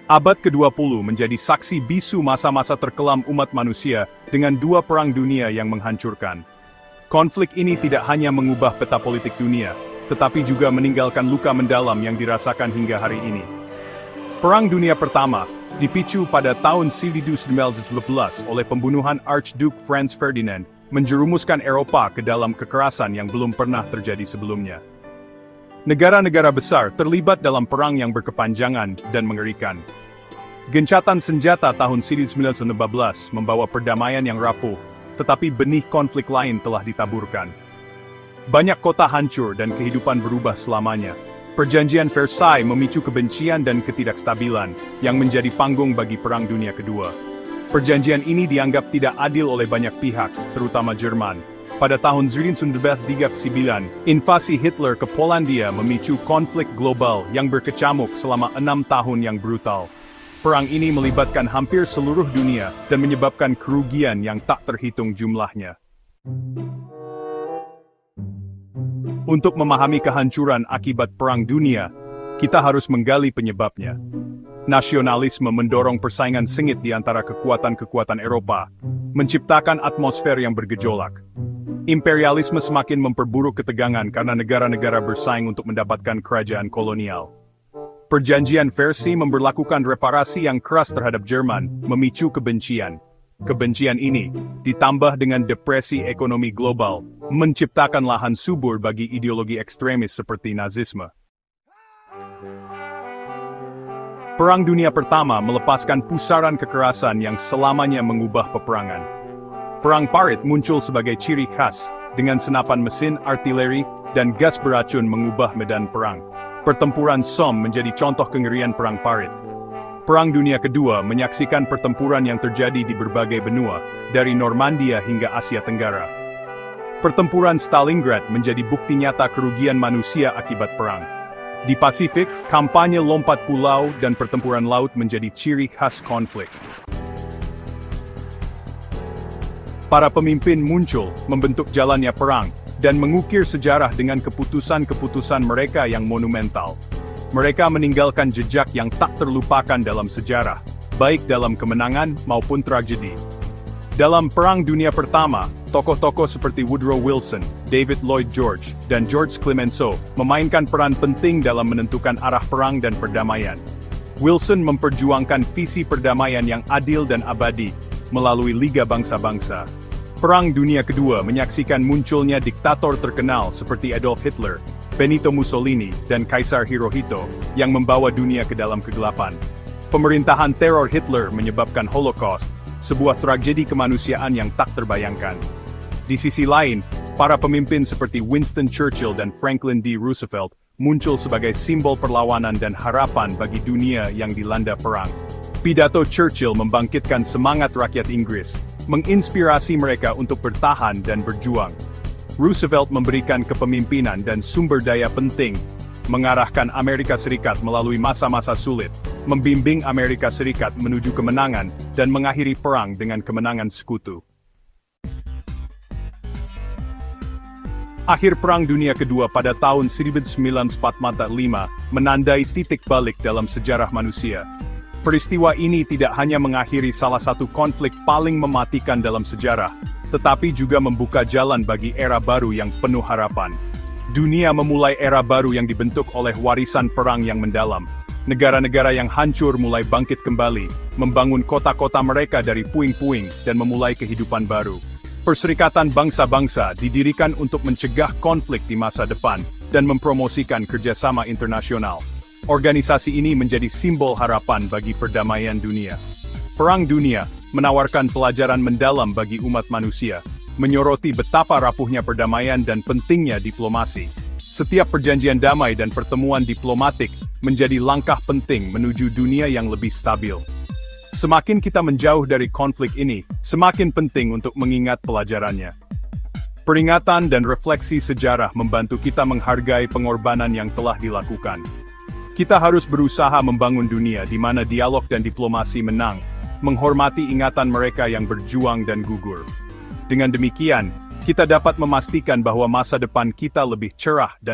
Abad ke-20 menjadi saksi bisu masa-masa terkelam umat manusia dengan dua perang dunia yang menghancurkan. Konflik ini tidak hanya mengubah peta politik dunia, tetapi juga meninggalkan luka mendalam yang dirasakan hingga hari ini. Perang Dunia Pertama dipicu pada tahun 1912 oleh pembunuhan Archduke Franz Ferdinand, menjerumuskan Eropa ke dalam kekerasan yang belum pernah terjadi sebelumnya. Negara-negara besar terlibat dalam perang yang berkepanjangan dan mengerikan. Gencatan senjata tahun 1919 membawa perdamaian yang rapuh, tetapi benih konflik lain telah ditaburkan. Banyak kota hancur dan kehidupan berubah selamanya. Perjanjian Versailles memicu kebencian dan ketidakstabilan, yang menjadi panggung bagi Perang Dunia Kedua. Perjanjian ini dianggap tidak adil oleh banyak pihak, terutama Jerman. Pada tahun 1939, invasi Hitler ke Polandia memicu konflik global yang berkecamuk selama 6 tahun yang brutal. Perang ini melibatkan hampir seluruh dunia dan menyebabkan kerugian yang tak terhitung jumlahnya. Untuk memahami kehancuran akibat Perang Dunia, kita harus menggali penyebabnya. Nasionalisme mendorong persaingan sengit di antara kekuatan-kekuatan Eropa, menciptakan atmosfer yang bergejolak. Imperialisme semakin memperburuk ketegangan karena negara-negara bersaing untuk mendapatkan kerajaan kolonial. Perjanjian Versailles memberlakukan reparasi yang keras terhadap Jerman, memicu kebencian. Kebencian ini, ditambah dengan depresi ekonomi global, menciptakan lahan subur bagi ideologi ekstremis seperti Nazisme. Perang Dunia Pertama melepaskan pusaran kekerasan yang selamanya mengubah peperangan. Perang Parit muncul sebagai ciri khas, dengan senapan mesin, artileri, dan gas beracun mengubah medan perang. Pertempuran Somme menjadi contoh kengerian Perang Parit. Perang Dunia Kedua menyaksikan pertempuran yang terjadi di berbagai benua, dari Normandia hingga Asia Tenggara. Pertempuran Stalingrad menjadi bukti nyata kerugian manusia akibat perang. Di Pasifik, kampanye lompat pulau dan pertempuran laut menjadi ciri khas konflik. Para pemimpin muncul, membentuk jalannya perang, dan mengukir sejarah dengan keputusan-keputusan mereka yang monumental. Mereka meninggalkan jejak yang tak terlupakan dalam sejarah, baik dalam kemenangan maupun tragedi. Dalam Perang Dunia Pertama, tokoh-tokoh seperti Woodrow Wilson, David Lloyd George, dan George Clemenceau memainkan peran penting dalam menentukan arah perang dan perdamaian. Wilson memperjuangkan visi perdamaian yang adil dan abadi, melalui Liga Bangsa-Bangsa. Perang Dunia Kedua menyaksikan munculnya diktator terkenal seperti Adolf Hitler, Benito Mussolini, dan Kaisar Hirohito, yang membawa dunia ke dalam kegelapan. Pemerintahan teror Hitler menyebabkan Holocaust, sebuah tragedi kemanusiaan yang tak terbayangkan. Di sisi lain, para pemimpin seperti Winston Churchill dan Franklin D. Roosevelt muncul sebagai simbol perlawanan dan harapan bagi dunia yang dilanda perang. Pidato Churchill membangkitkan semangat rakyat Inggris, menginspirasi mereka untuk bertahan dan berjuang. Roosevelt memberikan kepemimpinan dan sumber daya penting, mengarahkan Amerika Serikat melalui masa-masa sulit, membimbing Amerika Serikat menuju kemenangan, dan mengakhiri perang dengan kemenangan sekutu. Akhir Perang Dunia Kedua pada tahun 1945 menandai titik balik dalam sejarah manusia. Peristiwa ini tidak hanya mengakhiri salah satu konflik paling mematikan dalam sejarah, tetapi juga membuka jalan bagi era baru yang penuh harapan. Dunia memulai era baru yang dibentuk oleh warisan perang yang mendalam. Negara-negara yang hancur mulai bangkit kembali, membangun kota-kota mereka dari puing-puing dan memulai kehidupan baru. Perserikatan Bangsa-Bangsa didirikan untuk mencegah konflik di masa depan dan mempromosikan kerjasama internasional. Organisasi ini menjadi simbol harapan bagi perdamaian dunia. Perang Dunia menawarkan pelajaran mendalam bagi umat manusia, menyoroti betapa rapuhnya perdamaian dan pentingnya diplomasi. Setiap perjanjian damai dan pertemuan diplomatik menjadi langkah penting menuju dunia yang lebih stabil. Semakin kita menjauh dari konflik ini, semakin penting untuk mengingat pelajarannya. Peringatan dan refleksi sejarah membantu kita menghargai pengorbanan yang telah dilakukan. Kita harus berusaha membangun dunia di mana dialog dan diplomasi menang, menghormati ingatan mereka yang berjuang dan gugur. Dengan demikian, kita dapat memastikan bahwa masa depan kita lebih cerah dan